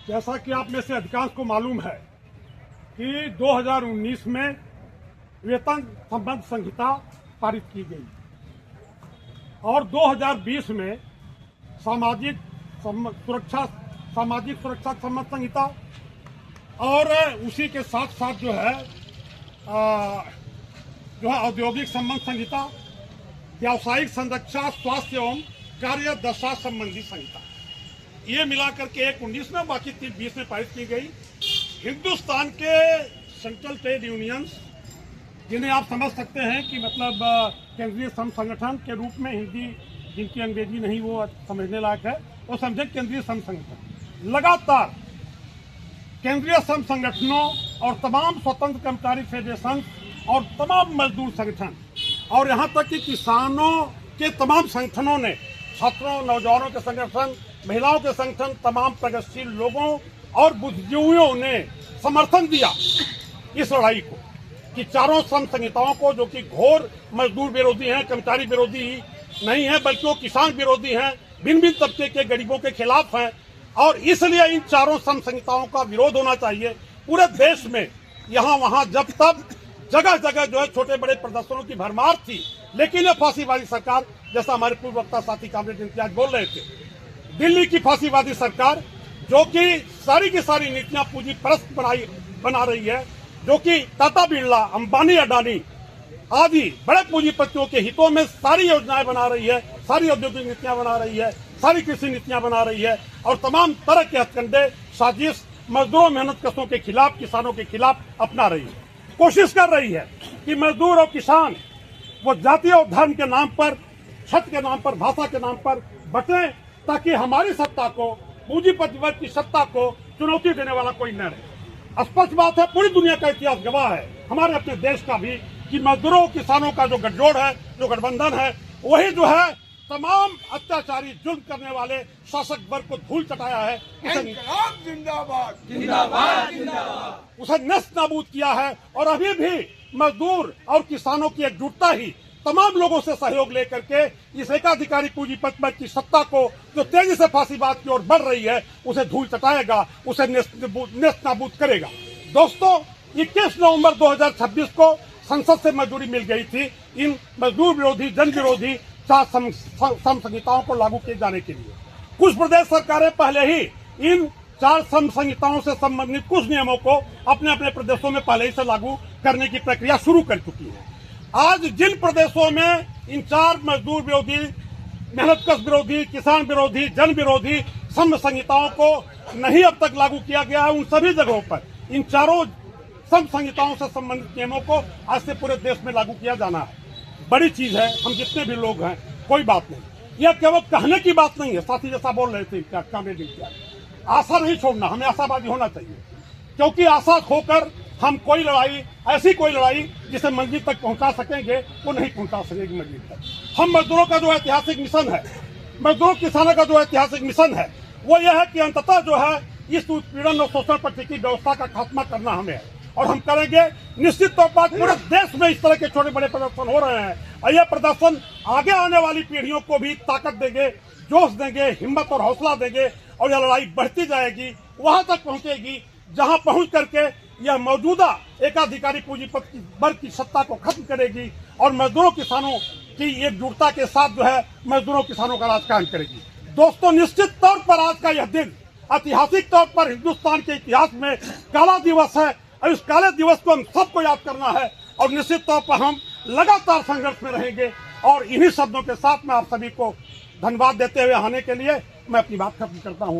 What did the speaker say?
जैसा कि आप में से अधिकांश को मालूम है कि 2019 में वेतन संबंध संहिता पारित की गई और 2020 में सामाजिक सुरक्षा संबंध संहिता और उसी के साथ साथ जो है औद्योगिक संबंध संहिता, व्यावसायिक संरक्षा, स्वास्थ्य एवं कार्य दशा संबंधी संहिता, ये मिलाकर के एक 19 में, बाकी 20 में पारित की गई। हिंदुस्तान के सेंट्रल ट्रेड यूनियंस, जिन्हें आप समझ सकते हैं कि मतलब केंद्रीय श्रम संगठन के रूप में, हिंदी जिनकी अंग्रेजी नहीं वो समझने लायक है, वो समझे केंद्रीय श्रम संगठन, लगातार केंद्रीय श्रम संगठनों और तमाम स्वतंत्र कर्मचारी फेडरेशन और तमाम मजदूर संगठन और यहाँ तक कि किसानों के तमाम संगठनों ने, छात्रों, नौजवानों के संगठन, महिलाओं के संगठन, तमाम प्रगतिशील लोगों और बुद्धिजीवियों ने समर्थन दिया इस लड़ाई को कि चारों श्रम संहिताओं को, जो कि घोर मजदूर विरोधी हैं, कर्मचारी विरोधी ही नहीं है बल्कि वो किसान विरोधी हैं, भिन्न भिन्न तबके के गरीबों के खिलाफ हैं, और इसलिए इन चारों श्रम संहिताओं का विरोध होना चाहिए पूरे देश में। यहाँ वहाँ जब तब जगह जगह जो है छोटे बड़े प्रदर्शनों की भरमार थी, लेकिन ये फांसीवादी सरकार, जैसा हमारे पूर्व वक्ता साथी कामरेड इम्तियाज बोल रहे थे, दिल्ली की फांसीवादी सरकार जो कि सारी की सारी नीतियां पूंजी परस्त बना रही है, जो कि टाटा बिरला, अंबानी, अडानी आदि बड़े पूंजीपतियों के हितों में सारी योजनाएं बना रही है, सारी औद्योगिक नीतियां बना रही है, सारी कृषि नीतियां बना रही है और तमाम तरह के हथकंडे, साजिश मजदूरों, मेहनतकशों के खिलाफ, किसानों के खिलाफ अपना रही है। कोशिश कर रही है कि मजदूर और किसान वो जाति और धर्म के नाम पर, छत के नाम पर, भाषा के नाम पर बटें, ताकि हमारी सत्ता को, पूंजीपति वर्ग की सत्ता को चुनौती देने वाला कोई न रहे। स्पष्ट बात है, पूरी दुनिया का इतिहास गवाह है, हमारे अपने देश का भी, कि मजदूरों किसानों का जो गठजोड़ है, जो गठबंधन है, वही जो है तमाम अत्याचारी, जुल्म करने वाले शासक वर्ग को धूल चटाया है, जिंदाबाद जिंदाबाद जिंदाबाद, उसे नष्ट नाबूद किया है। और अभी भी मजदूर और किसानों की एकजुटता ही तमाम लोगों से सहयोग लेकर के इस एकाधिकारी पूंजीपति वर्ग की सत्ता को, जो तेजी से फांसीवाद की ओर बढ़ रही है, उसे धूल चटाएगा, उसे नष्ट नाबूद करेगा। दोस्तों, 21 नवंबर 2026 को संसद से मंजूरी मिल गई थी इन मजदूर विरोधी, जन विरोधी चार श्रम संहिताओं को लागू किए जाने के लिए। कुछ प्रदेश सरकारें पहले ही इन चार श्रम संहिताओं से संबंधित कुछ नियमों को अपने अपने प्रदेशों में पहले ही से लागू करने की प्रक्रिया शुरू कर चुकी है। आज जिन प्रदेशों में इन चार मजदूर विरोधी, मेहनतकश विरोधी, किसान विरोधी, जन विरोधी श्रम संहिताओं को नहीं अब तक लागू किया गया है, उन सभी जगहों पर इन चारों श्रम संहिताओं से संबंधित नियमों को आज से पूरे देश में लागू किया जाना है। बड़ी चीज है, हम जितने भी लोग हैं, कोई बात नहीं, यह केवल कहने की बात नहीं है। साथी जैसा बोल रहे थे कामरेड इम्तियाज, आशा नहीं छोड़ना, हमें आशावादी होना चाहिए, क्योंकि आशा खोकर हम कोई लड़ाई, ऐसी कोई लड़ाई जिसे मंजिल तक पहुंचा सकेंगे, वो नहीं पहुंचा सकेगी मंजिल तक। हम मजदूरों का जो ऐतिहासिक मिशन है, मजदूर किसानों का जो ऐतिहासिक मिशन है, वो यह है कि अंततः जो है इस उत्पीड़न और शोषण पर टिकी व्यवस्था का खात्मा करना हमें है, और हम करेंगे। निश्चित तौर पर पूरे देश में इस तरह के छोटे बड़े प्रदर्शन हो रहे हैं, और यह प्रदर्शन आगे आने वाली पीढ़ियों को भी ताकत देंगे, जोश देंगे, हिम्मत और हौसला देंगे, और यह लड़ाई बढ़ती जाएगी, वहां तक पहुंचेगी जहां पहुंच करके यह मौजूदा एकाधिकारी पूंजीपति वर्ग की सत्ता को खत्म करेगी और मजदूरों किसानों की एकजुटता के साथ जो है मजदूरों किसानों का राज कायम करेगी। दोस्तों, निश्चित तौर पर आज का यह दिन ऐतिहासिक तौर पर हिंदुस्तान के इतिहास में काला दिवस है, और इस काले दिवस को हम सबको याद करना है, और निश्चित तौर पर हम लगातार संघर्ष में रहेंगे। और इन्हीं शब्दों के साथ मैं आप सभी को धन्यवाद देते हुए आने के लिए मैं अपनी बात खत्म करता हूँ।